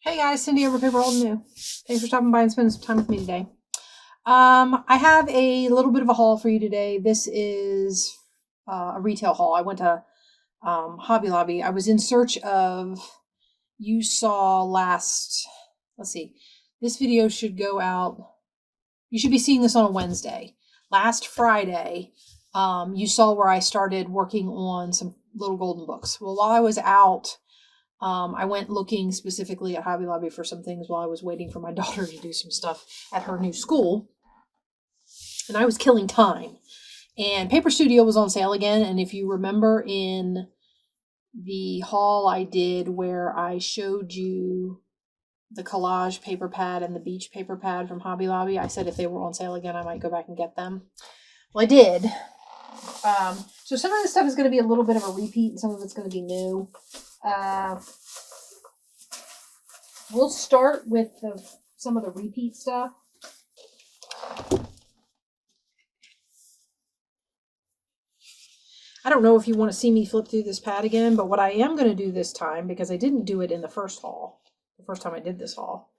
Hey guys, Cindy over paper.old.new. Thanks for stopping by and spending some time with me today. I have a little bit of a haul for you today. This is a retail haul. I went to Hobby Lobby. I was in search of, you saw last, let's see, this video should go out, you should be seeing this on a Wednesday. Last Friday, you saw where I started working on some little golden books. Well, while I was out, I went looking specifically at Hobby Lobby for some things while I was waiting for my daughter to do some stuff at her new school. And I was killing time. And Paper Studio was on sale again. And if you remember in the haul I did where I showed you the collage paper pad and the beach paper pad from Hobby Lobby, I said if they were on sale again, I might go back and get them. Well, I did. So some of this stuff is going to be a little bit of a repeat and some of it's going to be new. We'll start with some of the repeat stuff. I don't know if you want to see me flip through this pad again, but what I am going to do this time, because I didn't do it in the first haul, the first time I did this haul,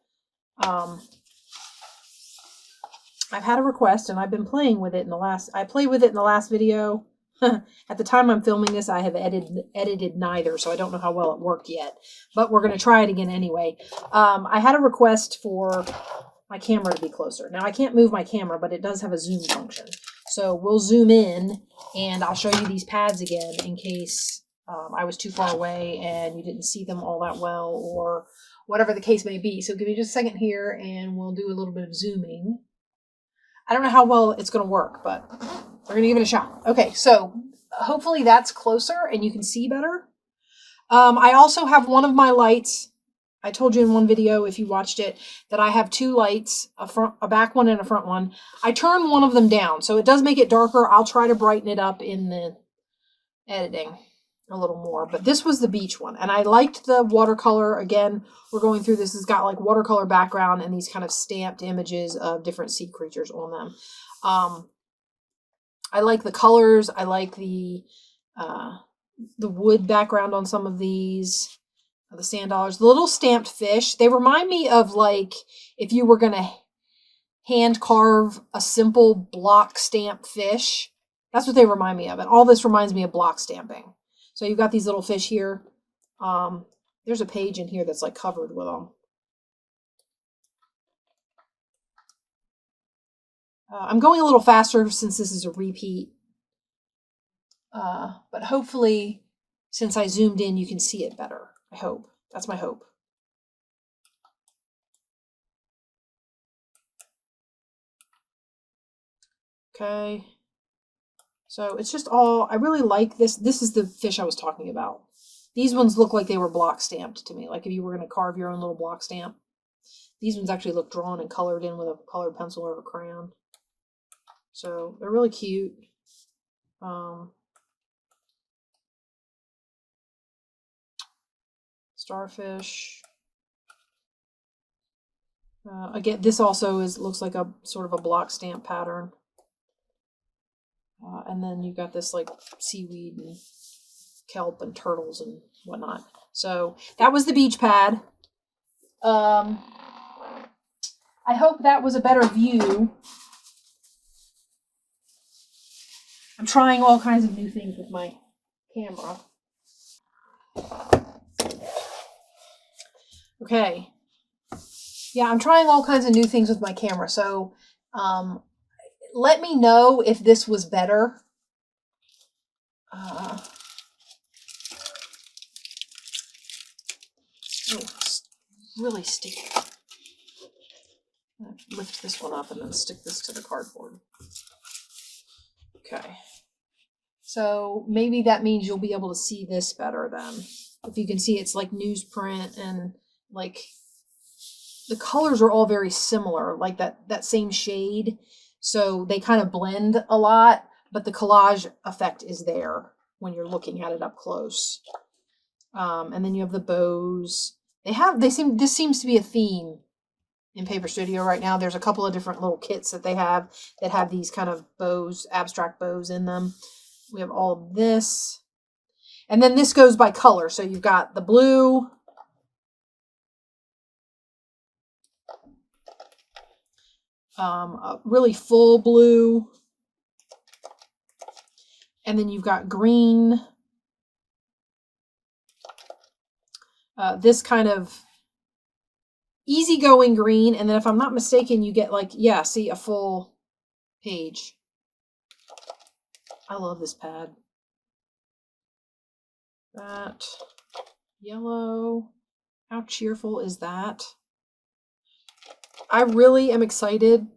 I've had a request and I've been playing with it in the last, I played with it in the last video. At the time I'm filming this, I have edited neither, so I don't know how well it worked yet. But we're going to try it again anyway. I had a request for my camera to be closer. Now, I can't move my camera, but it does have a zoom function. So we'll zoom in, and I'll show you these pads again in case I was too far away and you didn't see them all that well, or whatever the case may be. So give me just a second here, and we'll do a little bit of zooming. I don't know how well it's going to work, but we're going to give it a shot. Okay, so hopefully that's closer and you can see better. I also have one of my lights. I told you in one video, if you watched it, that I have two lights, a back one and a front one. I turn one of them down, so it does make it darker. I'll try to brighten it up in the editing a little more. But this was the beach one, and I liked the watercolor. Again, we're going through this. It's got like watercolor background and these kind of stamped images of different sea creatures on them. I like the colors. I like the wood background on some of these, the sand dollars. The little stamped fish, they remind me of like if you were going to hand carve a simple block stamp fish. That's what they remind me of. And all this reminds me of block stamping. So you've got these little fish here. There's a page in here that's like covered with them. I'm going a little faster since this is a repeat. But hopefully, since I zoomed in, you can see it better. I hope. That's my hope. Okay. So it's just all, I really like this. This is the fish I was talking about. These ones look like they were block stamped to me. Like if you were going to carve your own little block stamp. These ones actually look drawn and colored in with a colored pencil or a crayon. So they're really cute. Starfish. Again, this also looks like a sort of a block stamp pattern. And then you've got this like seaweed and kelp and turtles and whatnot. So that was the beach pad. I hope that was a better view. I'm trying all kinds of new things with my camera. Okay. Yeah, I'm trying all kinds of new things with my camera. So let me know if this was better. Oh, it's really sticky. I'm going to lift this one up and then stick this to the cardboard. Okay. So maybe that means you'll be able to see this better then. If you can see, it's like newsprint and like the colors are all very similar, like that same shade. So they kind of blend a lot, but the collage effect is there when you're looking at it up close. And then you have the bows. This seems to be a theme in Paper Studio right now. There's a couple of different little kits that they have that have these kind of bows, abstract bows in them. We have all of this. And then this goes by color. So you've got the blue, a really full blue, and then you've got green, this kind of easygoing green, and then if I'm not mistaken, you get like, yeah, see, a full page. I love this pad. That yellow, how cheerful is that? I really am excited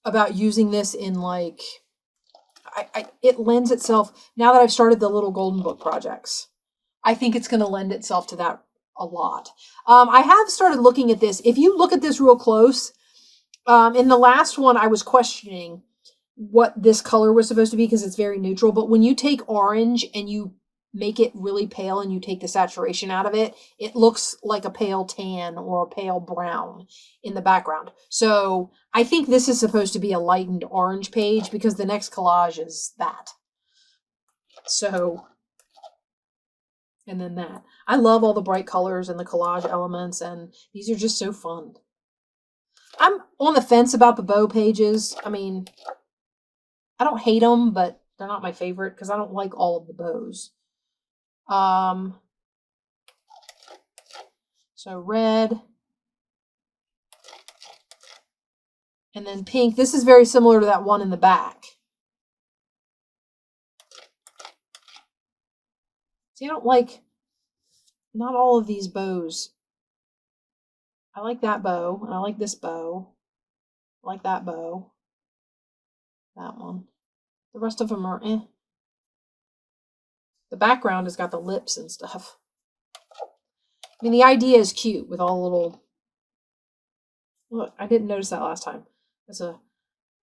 about using this in like, it lends itself, now that I've started the little golden book projects, I think it's going to lend itself to that a lot. I have started looking at this. If you look at this real close, in the last one, I was questioning what this color was supposed to be because it's very neutral. But when you take orange and you make it really pale and you take the saturation out of it, it looks like a pale tan or a pale brown in the background. So I think this is supposed to be a lightened orange page because the next collage is that. So, and then that. I love all the bright colors and the collage elements, and these are just so fun. I'm on the fence about the bow pages. I mean, I don't hate them, but they're not my favorite because I don't like all of the bows. So red. And then pink. This is very similar to that one in the back. See, I don't like, not all of these bows. I like that bow, and I like this bow. I like that bow. That one. The rest of them are eh. The background has got the lips and stuff. I mean, the idea is cute with all the little... Look, I didn't notice that last time. It's a...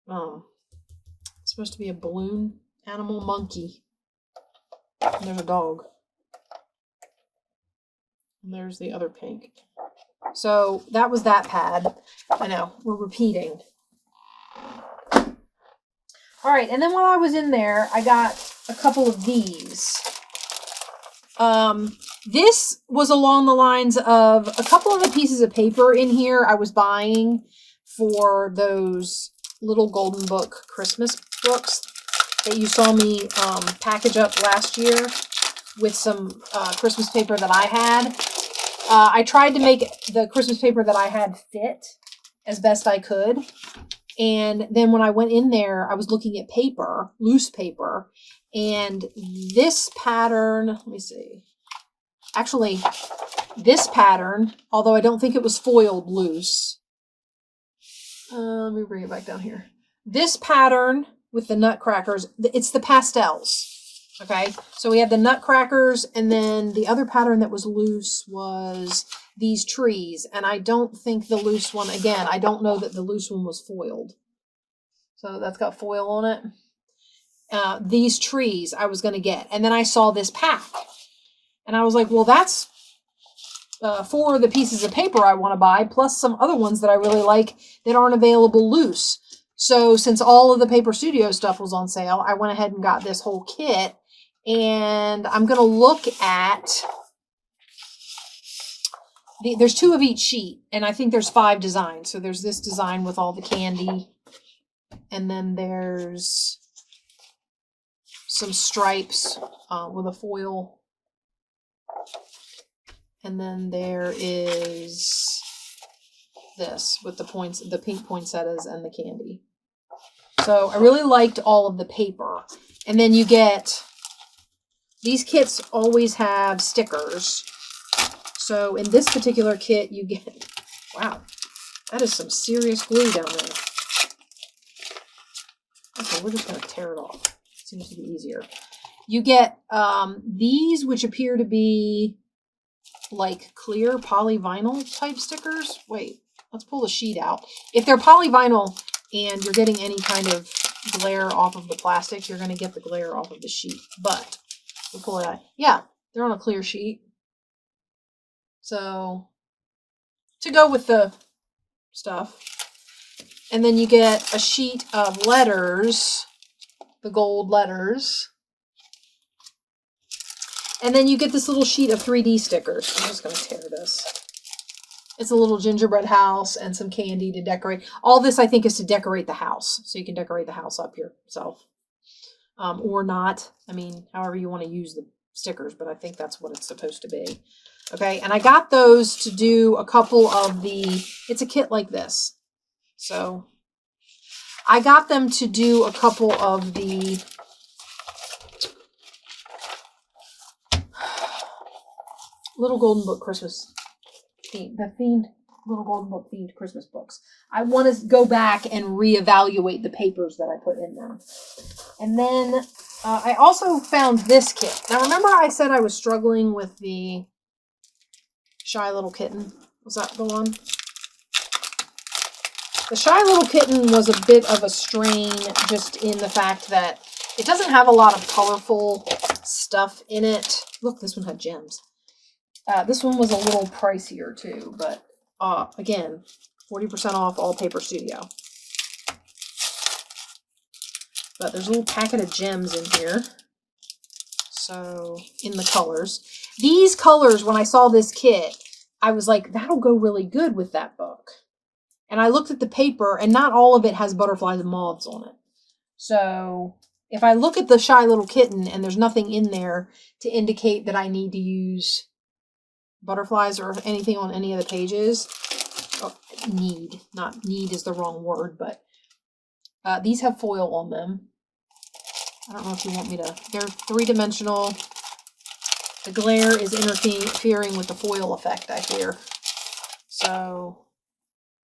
it's supposed to be a balloon animal monkey. And there's a dog. And there's the other pink. So that was that pad. I know, we're repeating. All right, and then while I was in there, I got a couple of these. This was along the lines of a couple of the pieces of paper in here I was buying for those little golden book Christmas books that you saw me package up last year with some Christmas paper that I had. I tried to make the Christmas paper that I had fit as best I could. And then when I went in there, I was looking at paper, loose paper, and this pattern, let me see. Actually, this pattern, although I don't think it was foiled loose. Let me bring it back down here. This pattern with the nutcrackers, it's the pastels. Okay, so we had the nutcrackers, and then the other pattern that was loose was these trees. And I don't think the loose one, again, I don't know that the loose one was foiled. So that's got foil on it. These trees I was going to get. And then I saw this pack. And I was like, well, that's 4 of the pieces of paper I want to buy, plus some other ones that I really like that aren't available loose. So since all of the Paper Studio stuff was on sale, I went ahead and got this whole kit. And I'm going to look at... there's 2 of each sheet, and I think there's 5 designs. So there's this design with all the candy. And then there's some stripes with a foil. And then there is this with the points, the pink poinsettias and the candy. So I really liked all of the paper. And then you get, these kits always have stickers. So in this particular kit, you get, wow, that is some serious glue down there. Okay, we're just going to tear it off. Seems to be easier. You get these, which appear to be like clear polyvinyl type stickers. Wait, let's pull the sheet out. If they're polyvinyl and you're getting any kind of glare off of the plastic, you're going to get the glare off of the sheet. But we'll pull it out. Yeah, they're on a clear sheet. So to go with the stuff. And then you get a sheet of letters, the gold letters. And then you get this little sheet of 3D stickers. I'm just going to tear this. It's a little gingerbread house and some candy to decorate. All this, I think, is to decorate the house. So you can decorate the house up yourself. Or not. I mean, however you want to use the stickers, but I think that's what it's supposed to be. Okay, and I got those to do a couple of the, it's a kit like this. So I got them to do a couple of the Little Golden Book Christmas themed Little Golden Book themed Christmas books. I want to go back and reevaluate the papers that I put in them. And then I also found this kit. Now remember I said I was struggling with the Shy Little Kitten? Was that the one? The Shy Little Kitten was a bit of a strain just in the fact that it doesn't have a lot of colorful stuff in it. Look, this one had gems. This one was a little pricier too, but again, 40% off all Paper Studio. But there's a little packet of gems in here. So, in the colors. These colors, when I saw this kit, I was like, that'll go really good with that book. And I looked at the paper, and not all of it has butterflies and moths on it. So, if I look at the Shy Little Kitten, and there's nothing in there to indicate that I need to use butterflies or anything on any of the pages, not need is the wrong word, but these have foil on them. I don't know if you want me to, they're 3-dimensional. The glare is interfering with the foil effect, I fear. So,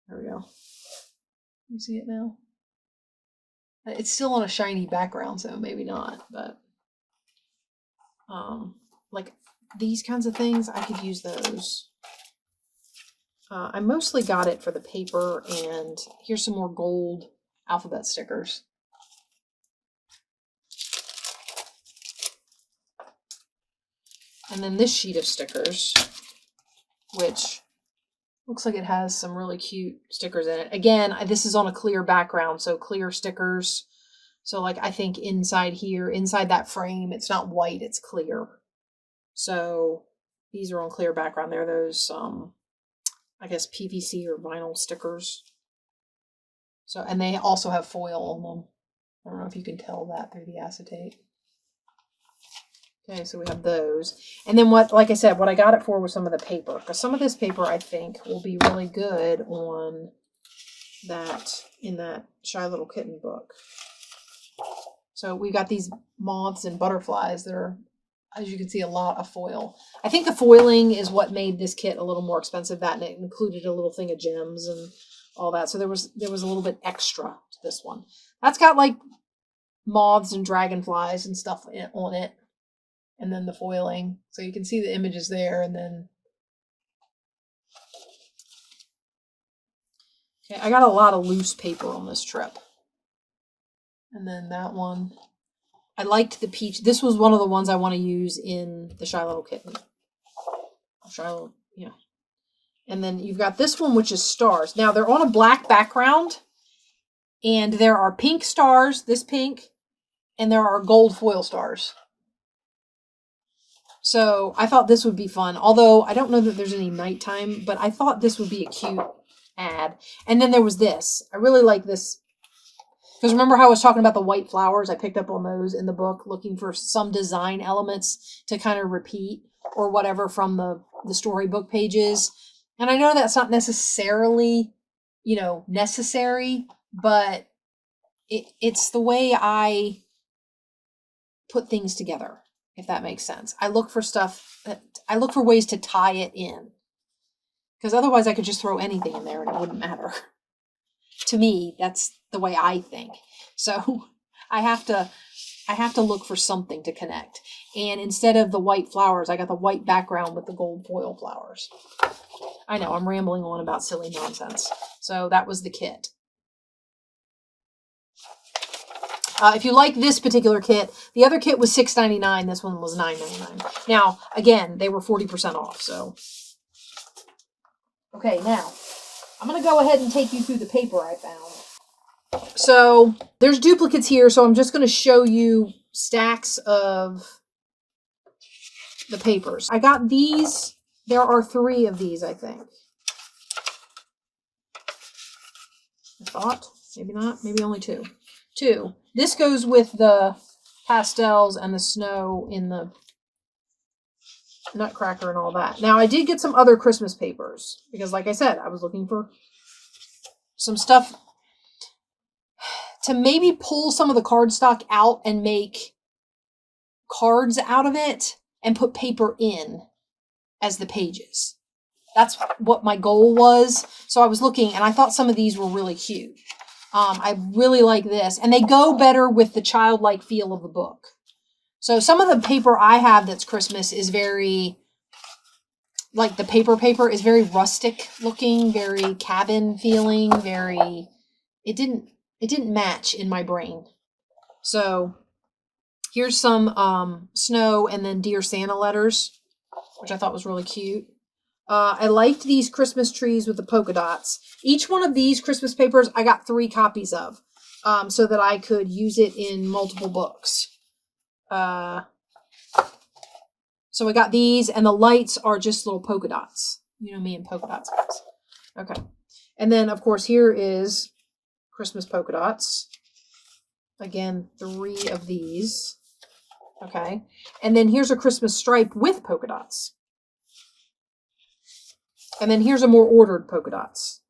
there we go. You see it now? It's still on a shiny background, so maybe not, but like these kinds of things, I could use those. I mostly got it for the paper, and here's some more gold alphabet stickers. And then this sheet of stickers, which looks like it has some really cute stickers in it. Again, this is on a clear background, so clear stickers. So like I think inside here, inside that frame, it's not white, it's clear. So these are on clear background. They're those, I guess, PVC or vinyl stickers. So, and they also have foil on them. I don't know if you can tell that through the acetate. Okay, so we have those. And then like I said, what I got it for was some of the paper. Because some of this paper, I think, will be really good on that, in that Shy Little Kitten book. So we got these moths and butterflies that are, as you can see, a lot of foil. I think the foiling is what made this kit a little more expensive. That, and it included a little thing of gems and all that. So there was a little bit extra to this one. That's got like moths and dragonflies and stuff on it. And then the foiling. So you can see the images there, and then okay, I got a lot of loose paper on this trip. And then that one. I liked the peach. This was one of the ones I want to use in the Shy Little Kitten. Yeah. And then you've got this one, which is stars. Now, they're on a black background, and there are pink stars, this pink, and there are gold foil stars. So I thought this would be fun, although I don't know that there's any nighttime, but I thought this would be a cute ad. And then there was this. I really like this. Because remember how I was talking about the white flowers? I picked up on those in the book, looking for some design elements to kind of repeat or whatever from the storybook pages. And I know that's not necessarily, necessary, but it's the way I put things together, if that makes sense. I look for I look for ways to tie it in. Because otherwise I could just throw anything in there and it wouldn't matter. To me, that's the way I think. So I have to look for something to connect. And instead of the white flowers, I got the white background with the gold foil flowers. I know, I'm rambling on about silly nonsense. So that was the kit. If you like this particular kit, the other kit was $6.99. This one was $9.99. Now, again, they were 40% off. So, okay, now I'm going to go ahead and take you through the paper I found. So there's duplicates here, so I'm just going to show you stacks of the papers. I got these. There are 3 of these, I think. I thought. Maybe not. Maybe only two. Two. This goes with the pastels and the snow in the Nutcracker and all that. Now, I did get some other Christmas papers because, like I said, I was looking for some stuff to maybe pull some of the cardstock out and make cards out of it and put paper in as the pages. That's what my goal was. So I was looking and I thought some of these were really cute. I really like this, and they go better with the childlike feel of the book. So some of the paper I have that's Christmas is very, like the paper is very rustic looking, very cabin feeling, very, it didn't match in my brain. So here's some snow and then Dear Santa letters, which I thought was really cute. I liked these Christmas trees with the polka dots. Each one of these Christmas papers I got 3 copies of, so that I could use it in multiple books. So I got these, and the lights are just little polka dots. You know me and polka dots, guys. Okay. And then, of course, here is Christmas polka dots. Again, 3 of these. Okay. And then here's a Christmas stripe with polka dots. And then here's a more ordered polka dots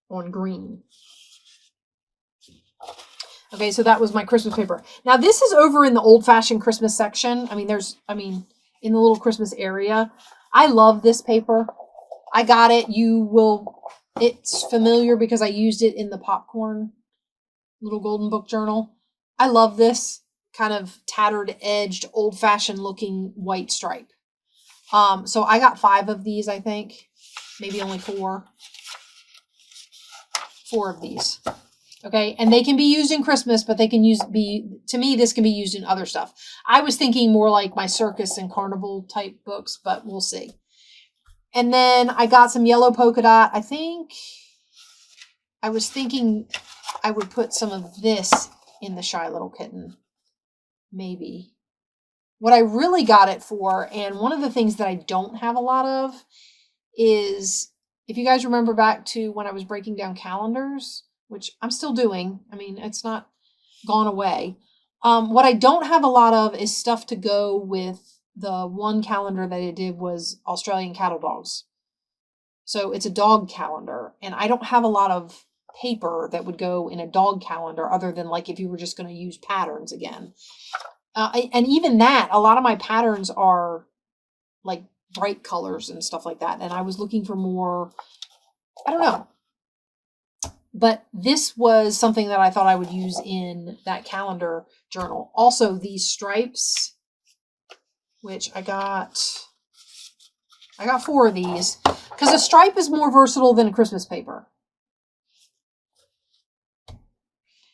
on green. Okay, so that was my Christmas paper. Now, this is over in the old-fashioned Christmas section. In the little Christmas area. I love this paper. I got it. It's familiar because I used it in the popcorn little golden book journal. I love this kind of tattered edged, old-fashioned looking white stripe. So I got 5 of these, I think. Maybe only 4. 4 of these. Okay, and they can be used in Christmas, but they can to me, this can be used in other stuff. I was thinking more like my circus and carnival type books, but we'll see. And then I got some yellow polka dot. I was thinking I would put some of this in the Shy Little Kitten. Maybe. What I really got it for, and one of the things that I don't have a lot of, is, if you guys remember back to when I was breaking down calendars, which I'm still doing. It's not gone away. What I don't have a lot of is stuff to go with the one calendar that I did was Australian cattle dogs. So it's a dog calendar, and I don't have a lot of paper that would go in a dog calendar other than like if you were just going to use patterns again. And even that, a lot of my patterns are like bright colors and stuff like that. And I was looking for more, I don't know. But this was something that I thought I would use in that calendar journal. Also, these stripes, which I got 4 of these, because a stripe is more versatile than a Christmas paper.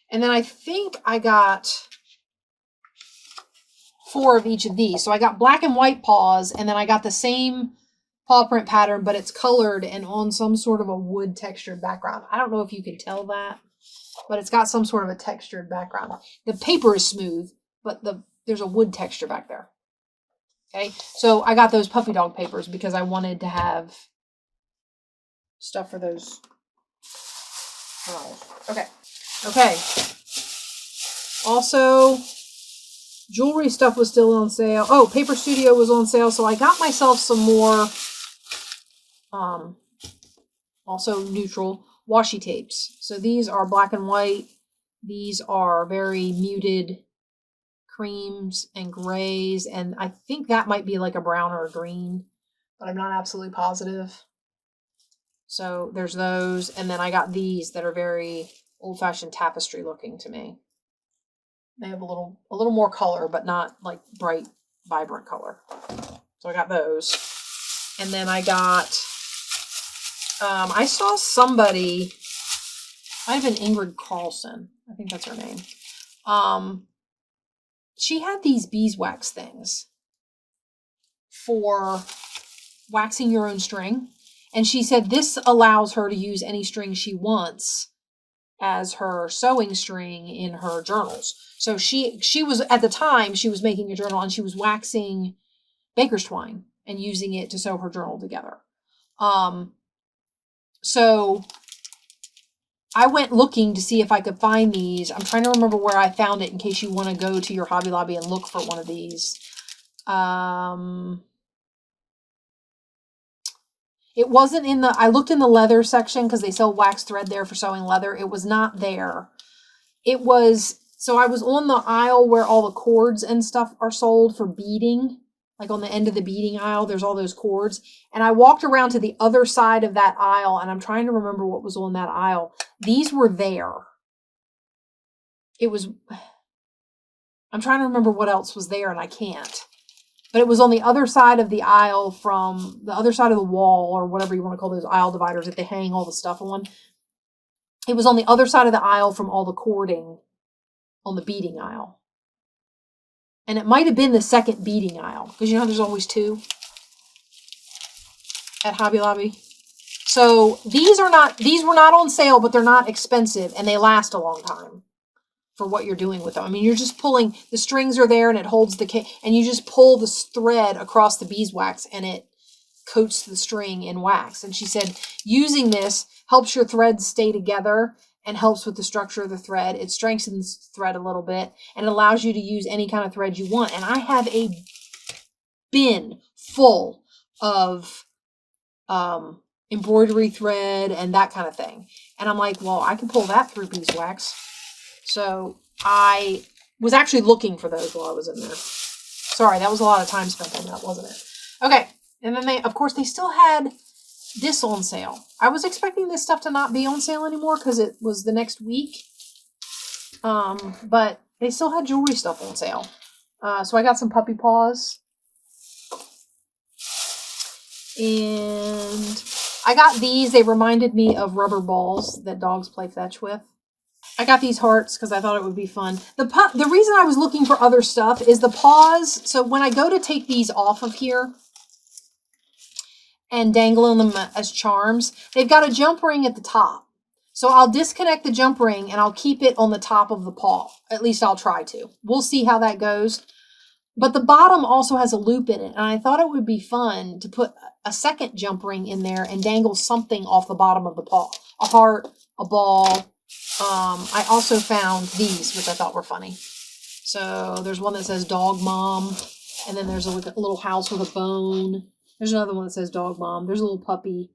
And then I think I got 4 of each of these. So I got black and white paws, and then I got the same paw print pattern, but it's colored and on some sort of a wood textured background. I don't know if you can tell that, but it's got some sort of a textured background. The paper is smooth, but there's a wood texture back there. Okay, so I got those puppy dog papers because I wanted to have stuff for those. Okay. Also, jewelry stuff was still on sale. Oh, Paper Studio was on sale, so I got myself some more, also neutral washi tapes. So these are black and white. These are very muted creams and grays, and I think that might be like a brown or a green, but I'm not absolutely positive. So there's those, and then I got these that are very old-fashioned tapestry looking to me. They have a little more color, but not like bright, vibrant color. So I got those. And then I got, I saw somebody, might have been Ingrid Carlson. I think that's her name. She had these beeswax things for waxing your own string. And she said this allows her to use any string she wants as her sewing string in her journals. So she was, at the time, she was making a journal and she was waxing baker's twine and using it to sew her journal together. So I went looking to see if I could find these. I'm trying to remember where I found it in case you want to go to your Hobby Lobby and look for one of these. It wasn't in the, I looked in the leather section because they sell wax thread there for sewing leather. It was not there. It was, so I was on the aisle where all the cords and stuff are sold for beading. Like on the end of the beading aisle, there's all those cords. And I walked around to the other side of that aisle, and I'm trying to remember what was on that aisle. These were there. It was, I'm trying to remember what else was there, and I can't. But it was on the other side of the aisle from the other side of the wall, or whatever you want to call those aisle dividers that they hang all the stuff on. It was on the other side of the aisle from all the cording on the beading aisle. And it might have been the second beading aisle, because you know there's always two at Hobby Lobby. So these were not on sale, but they're not expensive, and they last a long time for what you're doing with them. I mean, you're just pulling, the strings are there and it holds the, and you just pull the thread across the beeswax and it coats the string in wax. And she said, using this helps your threads stay together and helps with the structure of the thread. It strengthens the thread a little bit and it allows you to use any kind of thread you want. And I have a bin full of embroidery thread and that kind of thing. And I'm like, well, I can pull that through beeswax. So I was actually looking for those while I was in there. Sorry, that was a lot of time spent on that, wasn't it? Okay, and then of course, they still had this on sale. I was expecting this stuff to not be on sale anymore because it was the next week. But they still had jewelry stuff on sale. So I got some puppy paws. And I got these. They reminded me of rubber balls that dogs play fetch with. I got these hearts because I thought it would be fun. The reason I was looking for other stuff is the paws. So when I go to take these off of here and dangling them as charms, they've got a jump ring at the top. So I'll disconnect the jump ring and I'll keep it on the top of the paw. At least I'll try to. We'll see how that goes. But the bottom also has a loop in it. And I thought it would be fun to put a second jump ring in there and dangle something off the bottom of the paw. A heart, a ball. I also found these, which I thought were funny. So there's one that says Dog Mom, and then there's a little house with a bone. There's another one that says Dog Mom. There's a little puppy.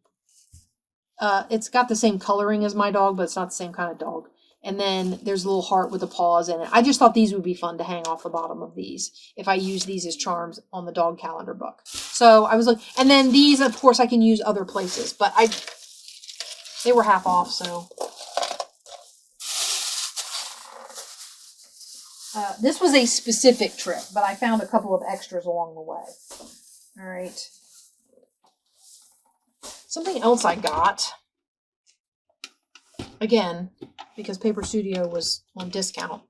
It's got the same coloring as my dog, but it's not the same kind of dog. And then there's a little heart with the paws in it. I just thought these would be fun to hang off the bottom of these if I use these as charms on the dog calendar book. So I was like, and then these, of course, I can use other places, but they were half off, so. This was a specific trip, but I found a couple of extras along the way. All right. Something else I got, again, because Paper Studio was on discount,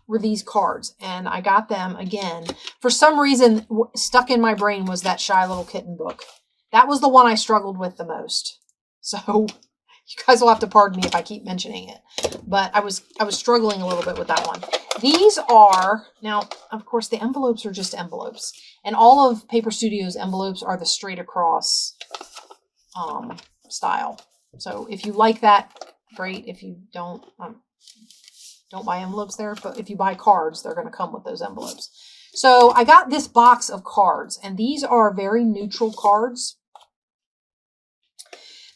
were these cards. And I got them again. For some reason, stuck in my brain was that Shy Little Kitten book. That was the one I struggled with the most. So you guys will have to pardon me if I keep mentioning it. But I was struggling a little bit with that one. These are, now, of course, the envelopes are just envelopes. And all of Paper Studio's envelopes are the straight across style. So if you like that, great. If you don't buy envelopes there. But if you buy cards, they're going to come with those envelopes. So I got this box of cards. And these are very neutral cards.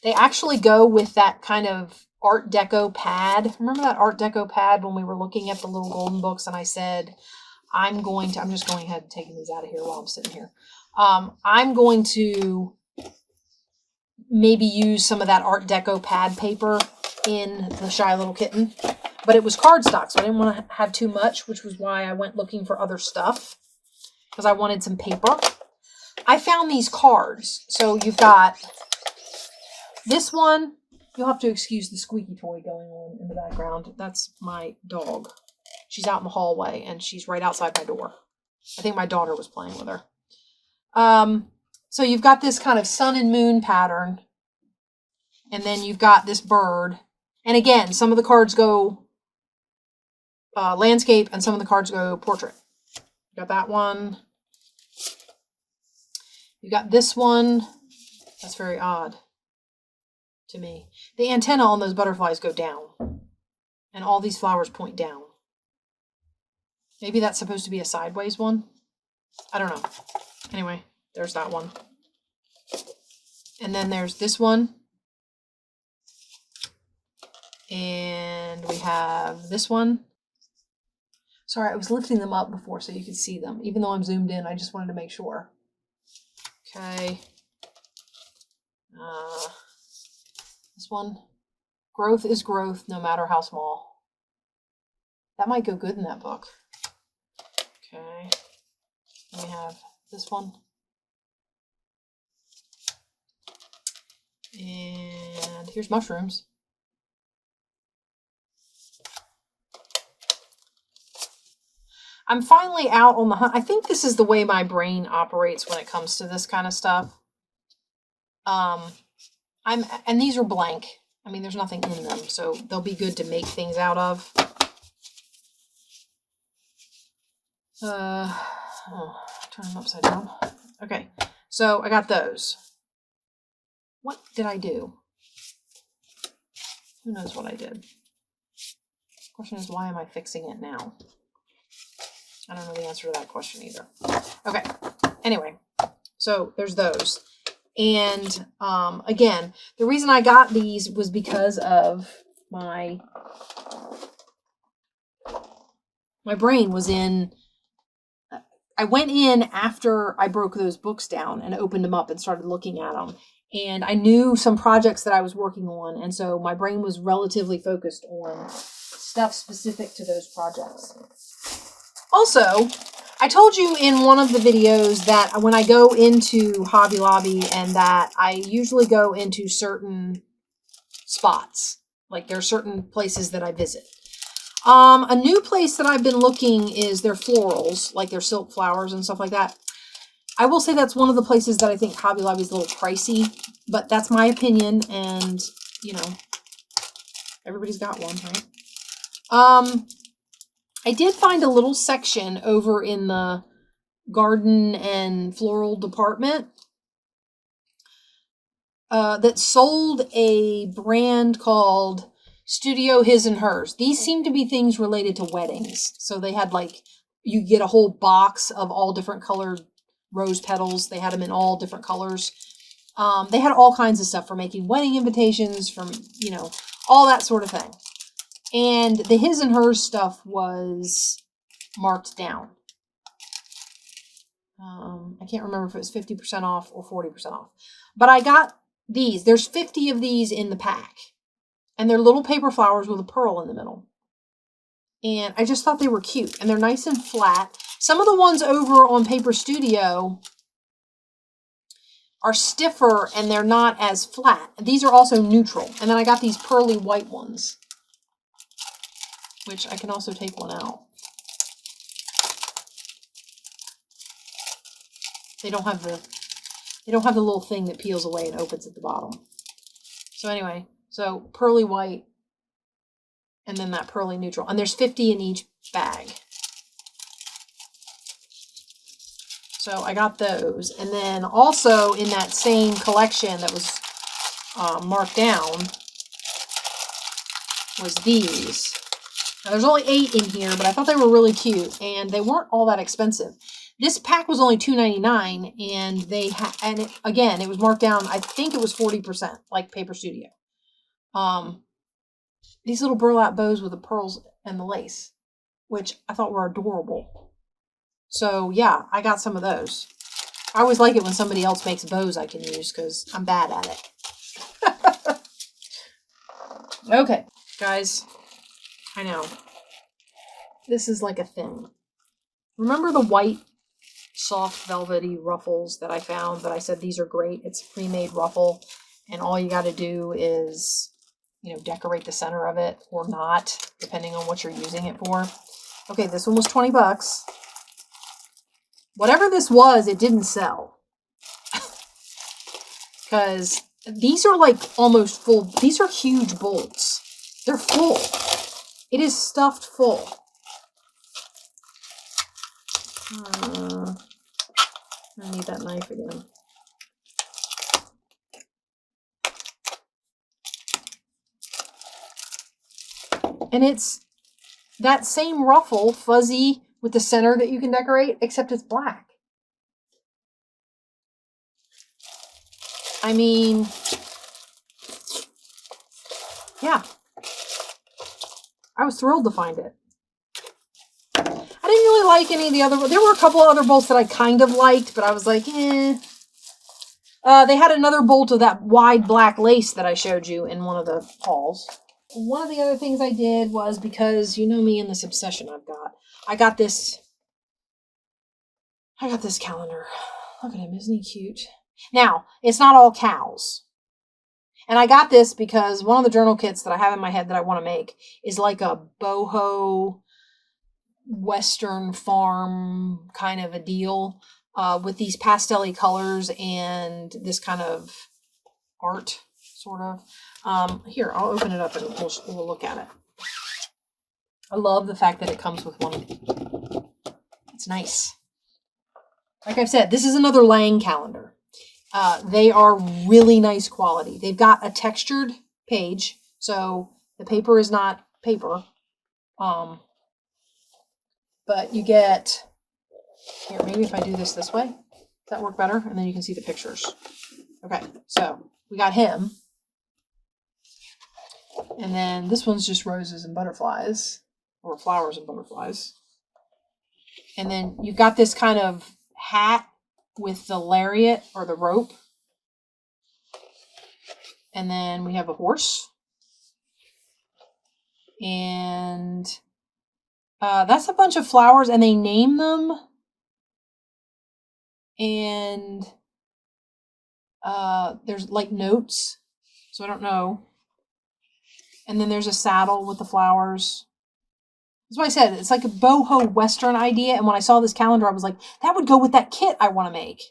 They actually go with that kind of Art Deco pad. Remember that Art Deco pad when we were looking at the little golden books and I said, I'm just going ahead and taking these out of here while I'm sitting here. I'm going to maybe use some of that Art Deco pad paper in the Shy Little Kitten. But it was cardstock, so I didn't want to have too much, which was why I went looking for other stuff. Because I wanted some paper. I found these cards. So you've got this one. You'll have to excuse the squeaky toy going on in the background. That's my dog. She's out in the hallway, and she's right outside my door. I think my daughter was playing with her. So you've got this kind of sun and moon pattern. And then you've got this bird. And again, some of the cards go landscape, and some of the cards go portrait. You got that one. You got this one. That's very odd. to me. The antenna on those butterflies go down. And all these flowers point down. Maybe that's supposed to be a sideways one. I don't know. Anyway, there's that one. And then there's this one. And we have this one. Sorry, I was lifting them up before so you could see them. Even though I'm zoomed in, I just wanted to make sure. Okay. This one. Growth is growth, no matter how small. That might go good in that book. Okay. Then we have this one. And here's mushrooms. I'm finally out on the hunt. I think this is the way my brain operates when it comes to this kind of stuff. And these are blank. I mean, there's nothing in them, so they'll be good to make things out of. Turn them upside down. Okay, so I got those. What did I do? Who knows what I did? The question is, why am I fixing it now? I don't know the answer to that question either. Okay, anyway, so there's those. And again, the reason I got these was because of my brain was in. I went in after I broke those books down and opened them up and started looking at them. And I knew some projects that I was working on. And so my brain was relatively focused on stuff specific to those projects. Also, I told you in one of the videos that when I go into Hobby Lobby and that I usually go into certain spots. Like there are certain places that I visit. A new place that I've been looking is their florals, like their silk flowers and stuff like that. I will say that's one of the places that I think Hobby Lobby is a little pricey, but that's my opinion, and, you know, everybody's got one, right? I did find a little section over in the garden and floral department that sold a brand called Studio His and Hers. These seem to be things related to weddings. So they had like, you get a whole box of all different colored rose petals. They had them in all different colors. They had all kinds of stuff for making wedding invitations, from, you know, all that sort of thing. And the His and Hers stuff was marked down. I can't remember if it was 50% off or 40% off. But I got these. There's 50 of these in the pack. And they're little paper flowers with a pearl in the middle. And I just thought they were cute. And they're nice and flat. Some of the ones over on Paper Studio are stiffer and they're not as flat. These are also neutral. And then I got these pearly white ones, which I can also take one out. They don't have the little thing that peels away and opens at the bottom. So anyway, so pearly white and then that pearly neutral. And there's 50 in each bag. So I got those. And then also in that same collection that was marked down was these. Now there's only 8 in here, but I thought they were really cute. And they weren't all that expensive. This pack was only $2.99, and again, it was marked down. I think it was 40%, like Paper Studio. These little burlap bows with the pearls and the lace, which I thought were adorable. So yeah, I got some of those. I always like it when somebody else makes bows I can use because I'm bad at it. Okay, guys, I know. This is like a thing. Remember the white soft velvety ruffles that I found that I said these are great? It's a pre-made ruffle, and all you got to do is, you know, decorate the center of it or not, depending on what you're using it for. Okay, this one was 20 bucks. Whatever this was, it didn't sell. Because these are like almost full. These are huge bolts. They're full. It is stuffed full. I need that knife again. And it's that same ruffle, fuzzy, with the center that you can decorate, except it's black. I mean, yeah. I was thrilled to find it. I didn't really like any of the other... There were a couple of other bolts that I kind of liked, but I was like, eh. They had another bolt of that wide black lace that I showed you in one of the hauls. One of the other things I did was, because you know me and this obsession I've got, I got this calendar. Look at him, isn't he cute? Now, it's not all cows. And I got this because one of the journal kits that I have in my head that I want to make is like a boho Western farm kind of a deal, with these pastel-y colors and this kind of art, sort of. Here, I'll open it up and we'll look at it. I love the fact that it comes with one. It's nice. Like I've said, this is another Lang calendar. They are really nice quality. They've got a textured page, so the paper is not paper. But you get, here, maybe if I do this way, does that work better? And then you can see the pictures. Okay, so we got him. And then this one's just roses and butterflies, or flowers and butterflies. And then you've got this kind of hat with the lariat or the rope. And then we have a horse. And that's a bunch of flowers, and they name them. And there's like notes, so I don't know. And then there's a saddle with the flowers. That's why I said it's like a boho Western idea. And when I saw this calendar, I was like, that would go with that kit I want to make.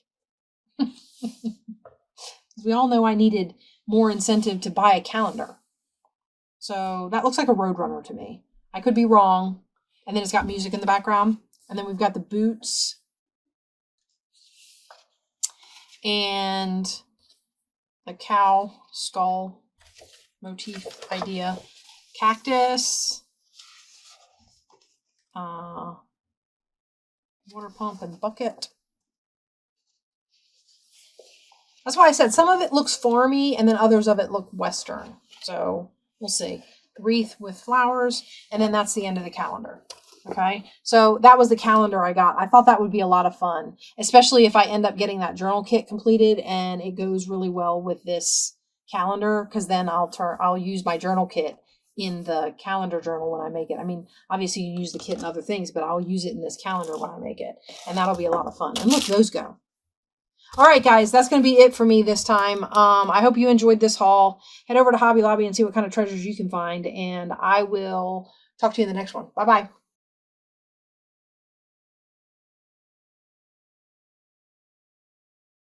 We all know I needed more incentive to buy a calendar. So that looks like a Roadrunner to me. I could be wrong. And then it's got music in the background. And then we've got the boots. And the cow skull motif idea. Cactus. Water pump and bucket. That's why I said some of it looks farmy and then others of it look Western. So we'll see. Wreath with flowers. And then that's the end of the calendar. Okay. So that was the calendar I got. I thought that would be a lot of fun, especially if I end up getting that journal kit completed and it goes really well with this calendar, because then I'll use my journal kit in the calendar journal when I make it. I mean, obviously you can use the kit in other things, but I'll use it in this calendar when I make it. And that'll be a lot of fun. And look, those go. All right, guys, that's going to be it for me this time. I hope you enjoyed this haul. Head over to Hobby Lobby and see what kind of treasures you can find. And I will talk to you in the next one. Bye-bye.